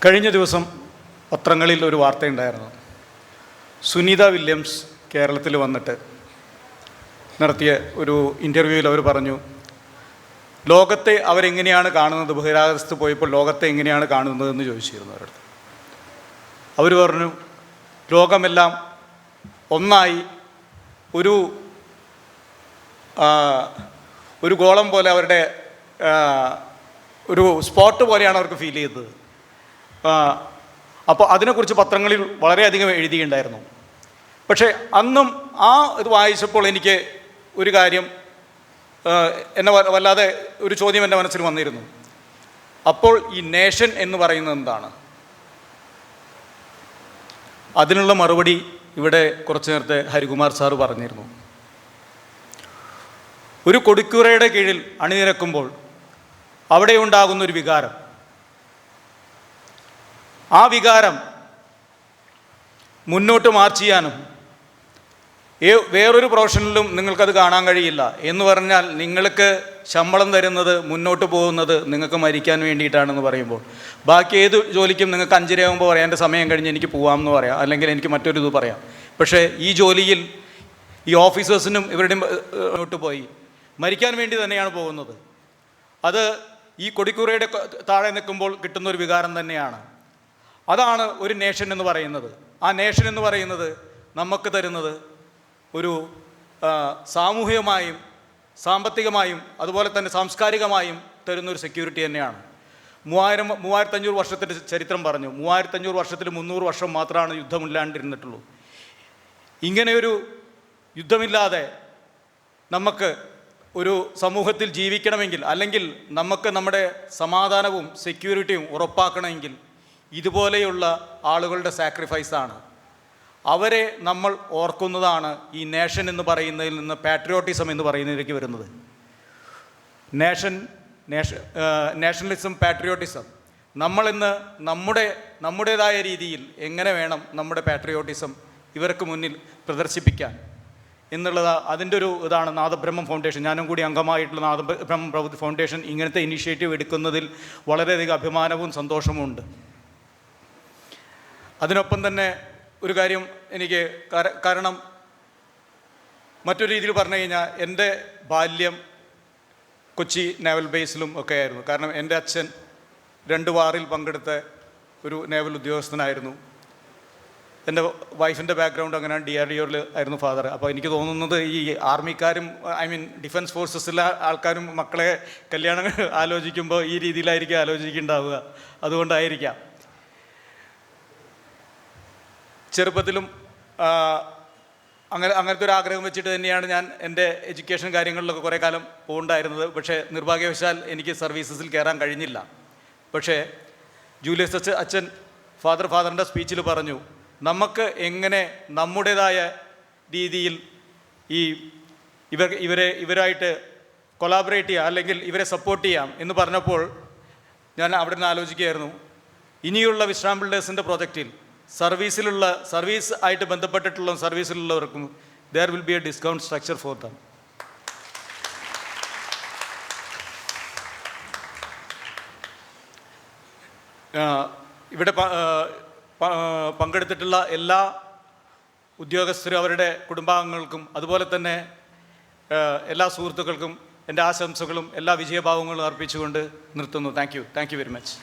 കഴിഞ്ഞ ദിവസം പത്രങ്ങളിൽ ഒരു വാർത്തയുണ്ടായിരുന്നു. സുനിത വില്യംസ് കേരളത്തിൽ വന്നിട്ട് നടത്തിയ ഒരു ഇൻ്റർവ്യൂവിൽ അവർ പറഞ്ഞു, ലോകത്തെ അവരെങ്ങനെയാണ് കാണുന്നത്, ബഹിരാകാശത്ത് പോയപ്പോൾ ലോകത്തെ എങ്ങനെയാണ് കാണുന്നതെന്ന് ചോദിച്ചിരുന്നു അവരുടെ. അവർ പറഞ്ഞു, ലോകമെല്ലാം ഒന്നായി ഒരു ഗോളം പോലെ, അവരുടെ ഒരു സ്പോട്ട് പോലെയാണ് അവർക്ക് ഫീൽ ചെയ്തത്. അപ്പോൾ അതിനെക്കുറിച്ച് പത്രങ്ങളിൽ വളരെയധികം എഴുതിയിട്ടുണ്ടായിരുന്നു. പക്ഷേ അന്നും ആ ഇത് വായിച്ചപ്പോൾ എനിക്ക് ഒരു കാര്യം എന്നെ വല്ലാതെ ഒരു ചോദ്യം എൻ്റെ മനസ്സിൽ വന്നിരുന്നു. അപ്പോൾ ഈ നേഷൻ എന്ന് പറയുന്നത് എന്താണ്? അതിനുള്ള മറുപടി ഇവിടെ കുറച്ച് നേരത്തെ ഹരികുമാർ സാറ് പറഞ്ഞിരുന്നു. ഒരു കൊടിക്കൂറയുടെ കീഴിൽ അണിനിരക്കുമ്പോൾ അവിടെ ഉണ്ടാകുന്നൊരു വികാരം, ആ വികാരം മുന്നോട്ട് മാർച്ച് ചെയ്യാനും വേറൊരു പ്രൊഫഷനിലും നിങ്ങൾക്കത് കാണാൻ കഴിയില്ല. എന്ന് പറഞ്ഞാൽ നിങ്ങൾക്ക് ശമ്പളം തരുന്നത്, മുന്നോട്ട് പോകുന്നത് നിങ്ങൾക്ക് മരിക്കാൻ വേണ്ടിയിട്ടാണെന്ന് പറയുമ്പോൾ, ബാക്കി ഏത് ജോലിക്കും നിങ്ങൾക്ക് 5:30 ആകുമ്പോൾ പറയാം എൻ്റെ സമയം കഴിഞ്ഞ് എനിക്ക് പോകാമെന്ന് പറയാം, അല്ലെങ്കിൽ എനിക്ക് മറ്റൊരു ഇത് പറയാം. പക്ഷേ ഈ ജോലിയിൽ ഈ ഓഫീസേഴ്സിനും ഇവരുടെയും മുന്നോട്ട് പോയി മരിക്കാൻ വേണ്ടി തന്നെയാണ് പോകുന്നത്. അത് ഈ കൊടിക്കൂറയുടെ താഴെ നിൽക്കുമ്പോൾ കിട്ടുന്നൊരു വികാരം തന്നെയാണ്. അതാണ് ഒരു നേഷൻ എന്ന് പറയുന്നത്. ആ നേഷൻ എന്ന് പറയുന്നത് നമുക്ക് തരുന്നത് ഒരു സാമൂഹികമായും സാമ്പത്തികമായും അതുപോലെ തന്നെ സാംസ്കാരികമായും തരുന്നൊരു സെക്യൂരിറ്റി തന്നെയാണ്. 3500 വർഷത്തിൻ്റെ ചരിത്രം പറഞ്ഞു. 3500 വർഷത്തിൽ 300 വർഷം മാത്രമാണ് യുദ്ധമില്ലാണ്ടിരുന്നിട്ടുള്ളൂ. ഇങ്ങനെയൊരു യുദ്ധമില്ലാതെ നമുക്ക് ഒരു സമൂഹത്തിൽ ജീവിക്കണമെങ്കിൽ, അല്ലെങ്കിൽ നമുക്ക് നമ്മുടെ സമാധാനവും സെക്യൂരിറ്റിയും ഉറപ്പാക്കണമെങ്കിൽ ഇതുപോലെയുള്ള ആളുകളുടെ സാക്രിഫൈസാണ്. അവരെ നമ്മൾ ഓർക്കുന്നതാണ് ഈ നേഷൻ എന്ന് പറയുന്നതിൽ നിന്ന് പാട്രിയോട്ടിസം എന്ന് പറയുന്നതിലേക്ക് വരുന്നത്. നാഷണലിസം, പാട്രിയോട്ടിസം, നമ്മളിന്ന് നമ്മുടേതായ രീതിയിൽ എങ്ങനെ വേണം നമ്മുടെ പാട്രിയോട്ടിസം ഇവർക്ക് മുന്നിൽ പ്രദർശിപ്പിക്കാൻ എന്നുള്ളത്, അതിൻ്റെ ഒരു ഇതാണ് നാദബ്രഹ്മം ഫൗണ്ടേഷൻ. ഞാനും കൂടി അംഗമായിട്ടുള്ള നാദബ്രഹ്മം ഫൗണ്ടേഷൻ ഇങ്ങനത്തെ ഇനിഷ്യേറ്റീവ് എടുക്കുന്നതിൽ വളരെയധികം അഭിമാനവും സന്തോഷവും ഉണ്ട്. അതിനൊപ്പം തന്നെ ഒരു കാര്യം എനിക്ക്, കാരണം മറ്റൊരു രീതിയിൽ പറഞ്ഞു കഴിഞ്ഞാൽ എൻ്റെ ബാല്യം കൊച്ചി നേവൽ ബേസിലും ഒക്കെ ആയിരുന്നു. കാരണം എൻ്റെ അച്ഛൻ 2 വാറിൽ പങ്കെടുത്ത ഒരു നേവൽ ഉദ്യോഗസ്ഥനായിരുന്നു. എൻ്റെ വൈഫിൻ്റെ ബാക്ക്ഗ്രൗണ്ട് അങ്ങനെ DRDOയിൽ ആയിരുന്നു ഫാദർ. അപ്പോൾ എനിക്ക് തോന്നുന്നത് ഈ ആർമിക്കാരും ഡിഫൻസ് ഫോഴ്സസിലെ ആൾക്കാരും മക്കളെ കല്യാണം ആലോചിക്കുമ്പോൾ ഈ രീതിയിലായിരിക്കും ആലോചിക്കുന്നുണ്ടാവുക. അതുകൊണ്ടായിരിക്കാം ചെറുപ്പത്തിലും അങ്ങനത്തെ ഒരു ആഗ്രഹം വെച്ചിട്ട് തന്നെയാണ് ഞാൻ എൻ്റെ എഡ്യൂക്കേഷൻ കാര്യങ്ങളിലൊക്കെ കുറേ കാലം പോകണ്ടായിരുന്നത്. പക്ഷേ നിർഭാഗ്യവശാൽ എനിക്ക് സർവീസസിൽ കയറാൻ കഴിഞ്ഞില്ല. പക്ഷേ ജൂലിയസ് അച്ഛൻ ഫാദറിൻ്റെ സ്പീച്ചിൽ പറഞ്ഞു, നമുക്ക് എങ്ങനെ നമ്മുടേതായ രീതിയിൽ ഈ ഇവരായിട്ട് കൊളാബറേറ്റ് ചെയ്യാം, അല്ലെങ്കിൽ ഇവരെ സപ്പോർട്ട് ചെയ്യാം എന്ന് പറഞ്ഞപ്പോൾ ഞാൻ അവിടെ നിന്ന് ആലോചിക്കുകയായിരുന്നു, ഇനിയുള്ള വിശ്രാം ബിൽഡേഴ്സിൻ്റെ പ്രോജക്റ്റിൽ സർവീസ് ആയിട്ട് ബന്ധപ്പെട്ടിട്ടുള്ള സർവീസിലുള്ളവർക്കും there will be a discount structure for them. ഇവിടെ പങ്കെടുത്തിട്ടുള്ള എല്ലാ ഉദ്യോഗസ്ഥരും അവരുടെ കുടുംബാംഗങ്ങൾക്കും അതുപോലെ തന്നെ എല്ലാ സുഹൃത്തുക്കൾക്കും എൻ്റെ ആശംസകളും എല്ലാ വിജയഭാവങ്ങളും അർപ്പിച്ചുകൊണ്ട് നിർത്തുന്നു. Thank you very much.